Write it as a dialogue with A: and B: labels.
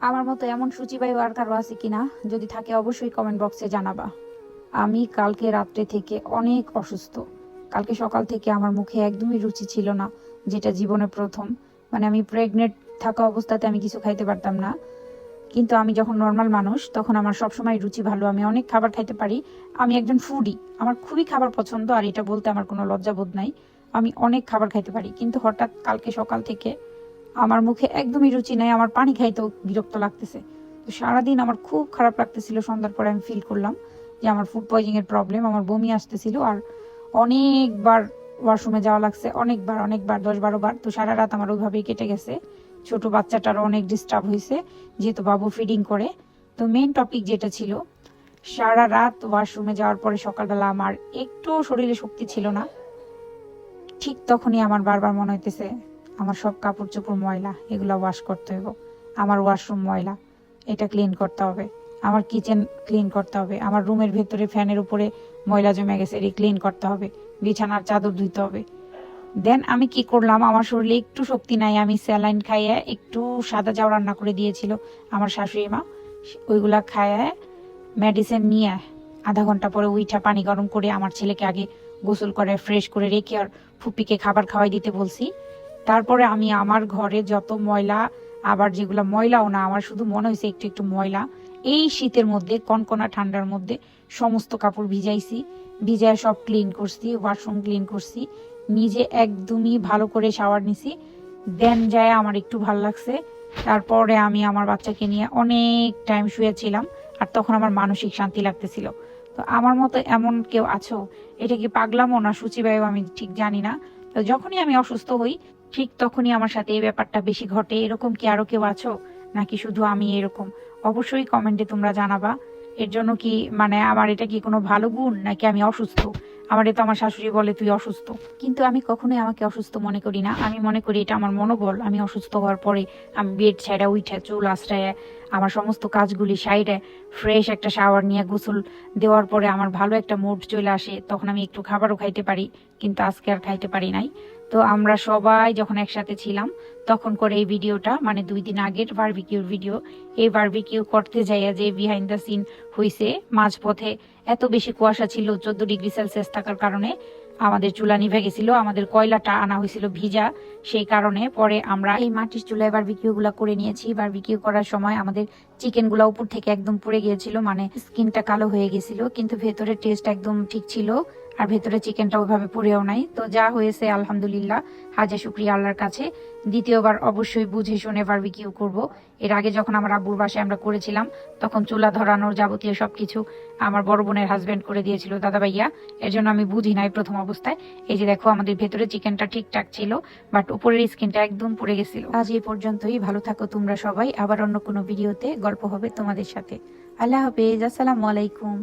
A: আমার মতো এমন সূচিবায়ু আর কারো আছে কিনা, যদি থাকে অবশ্যই কমেন্ট বক্সে জানাবা। আমি কালকে রাত্রে থেকে অনেক অসুস্থ। কালকে সকাল থেকে আমার মুখে একদমই রুচি ছিল না, যেটা জীবনে প্রথম। মানে আমি প্রেগনেন্ট থাকা অবস্থাতে আমি কিছু খাইতে পারতাম না, কিন্তু আমি যখন নর্মাল মানুষ তখন আমার সবসময় রুচি ভালো, আমি অনেক খাবার খাইতে পারি। আমি একজন ফুডি, আমার খুবই খাবার পছন্দ, আর এটা বলতে আমার কোনো লজ্জাবোধ নাই। আমি অনেক খাবার খাইতে পারি, কিন্তু হঠাৎ কালকে সকাল থেকে আমার মুখে একদমই রুচি নাই, আমার পানি খাইতেও বিরক্ত লাগতেছে। তো সারাদিন আমার খুব খারাপ লাগতেছিল। সন্ধ্যার পরে আমি ফিল করলাম যে আমার ফুড পয়জনিং এর প্রবলেম, আমার বমি আসতেছিল, আর অনেকবার ওয়াশরুমে যাওয়া লাগছে, অনেকবার অনেকবার 10-12 বার। তো সারা রাত আমার ওইভাবেই কেটে গেছে। ছোট বাচ্চাটারও অনেক ডিস্টার্ব হয়েছে, যেহেতু বাবু ফিডিং করে। তো মেইন টপিক যেটা ছিল, সারা রাত ওয়াশরুমে যাওয়ার পরে সকালবেলা আমার একটু শরীরে শক্তি ছিল না। ঠিক তখনই আমার বারবার মনে হইতেছে আমার সব কাপড় চোপড় ময়লা, এগুলো ওয়াশ করতে হবে। আমার ওয়াশরুম ময়লা, এটা ক্লিন করতে হবে। আমার কিচেন ক্লিন করতে হবে। আমার রুমের ভেতরে ফ্যানের উপরে ময়লা জমে গেছে, এটা ক্লিন করতে হবে। বিছানার চাদর ধুইতে হবে। দেন আমি কি করলাম, আমার শরীরে একটু শক্তি নাই, আমি স্যালাইন খাইয়ে একটু সাদা চাউ রান্না করে দিয়েছিল আমার শাশুড়ি মা, ওইগুলা খাইয়ে মেডিসিন নিয়ে আধা ঘন্টা পরে উইঠা পানি গরম করে আমার ছেলেকে আগে গোসল করে ফ্রেশ করে রেখে আর ফুপিকে খাবার খাওয়াই দিতে বলছি। তারপরে আমি আমার ঘরে যত ময়লা, আবার যেগুলো ময়লাও না, আমার শুধু মনে হয়েছে একটু একটু ময়লা, এই শীতের মধ্যে কনকনা ঠান্ডার মধ্যে সমস্ত কাপড় ভিজাইছি। ভিজায় সব ক্লিন করছি, ওয়াশরুম ক্লিন করছি, নিজে একদমই ভালো করে শাওয়ার নিছি। দেন যায় আমার একটু ভালো লাগছে। তারপরে আমি আমার বাচ্চাকে নিয়ে অনেক টাইম শুয়েছিলাম, আর তখন আমার মানসিক শান্তি লাগতেছিল। তো আমার মতো এমন কেউ আছো? এটা কি পাগলামো না সূচিবায়ু আমি ঠিক জানি না। তো যখনই আমি অসুস্থ হই, ঠিক তখনই আমার সাথে এই ব্যাপারটা বেশি ঘটে। এরকম কি আরো কেউ আছো, নাকি শুধু আমি এরকম? অবশ্যই কমেন্টে তোমরা জানাবা। এর জন্য কি মানে আমার এটা কি কোনো ভালো গুণ, নাকি আমি অসুস্থ? আমার তো আমার শাশুড়ি বলে তুই অসুস্থ, কিন্তু আমি কখনোই আমাকে অসুস্থ মনে করি না। আমি মনে করি এটা আমার মনোবল। আমি অসুস্থ হওয়ার পরে আমি বেড ছেড়ে উঠে চুল আশ্রয়ে আমার সমস্ত কাজগুলি সাইডে ফ্রেশ একটা শাওয়ার নিয়ে গোসল দেওয়ার পরে আমার ভালো একটা মুড চলে আসে, তখন আমি একটু খাবারও খাইতে পারি। কিন্তু আজকে আর খাইতে পারি নাই। তো আমরা সবাই যখন একসাথে ছিলাম তখন করে এই ভিডিওটা, মানে 2 দিন আগের বারবিকিউর ভিডিও। এই বারবিকিউ করতে যাইয়া যে বিহাইন্ড দ্য সিন হইছে, মাঝপথে এত বেশি কুয়াশা ছিল, 14 ডিগ্রি সেলসিয়াস থাকার কারণে আমাদের চুলা নিভে গেছিল, আমাদের কয়লাটা আনা হয়েছিল ভিজা। সেই কারণে পরে আমরা এই মাটির চুলায় বারবিকিউ গুলা করে নিয়েছি। বারবিকিউ করার সময় আমাদের চিকেন গুলা উপর থেকে একদম পুড়ে গিয়েছিল, মানে স্কিনটা কালো হয়ে গেছিল, কিন্তু ভেতরে টেস্ট একদম ঠিক ছিল। আর ভেতরে চিকেনটা ওইভাবে পুড়েও নাই। তো যা হয়েছে আলহামদুলিল্লাহ, হাজার শুক্রিয়া আল্লাহর কাছে। দ্বিতীয়বার অবশ্যই বুঝে শুনে বারবিকিউ করব। এর আগে যখন আমার আব্বুর বাসায় আমরা করেছিলাম, তখন চুলা ধরানোর যাবতীয় সবকিছু আমার বড় বোনের হাজবেন্ড করে দিয়েছিল, দাদা ভাইয়া। এর জন্য আমি বুঝি নাই প্রথম অবস্থায়। এই যে দেখো, আমাদের ভেতরে চিকেনটা ঠিকঠাক ছিল, বাট উপরের স্কিনটা একদম পুড়ে গেছিল। আজ এই পর্যন্তই। ভালো থাকো তোমরা সবাই। আবার অন্য কোনো ভিডিওতে গল্প হবে তোমাদের সাথে। আল্লাহ হাফেজ, আসসালামু আলাইকুম।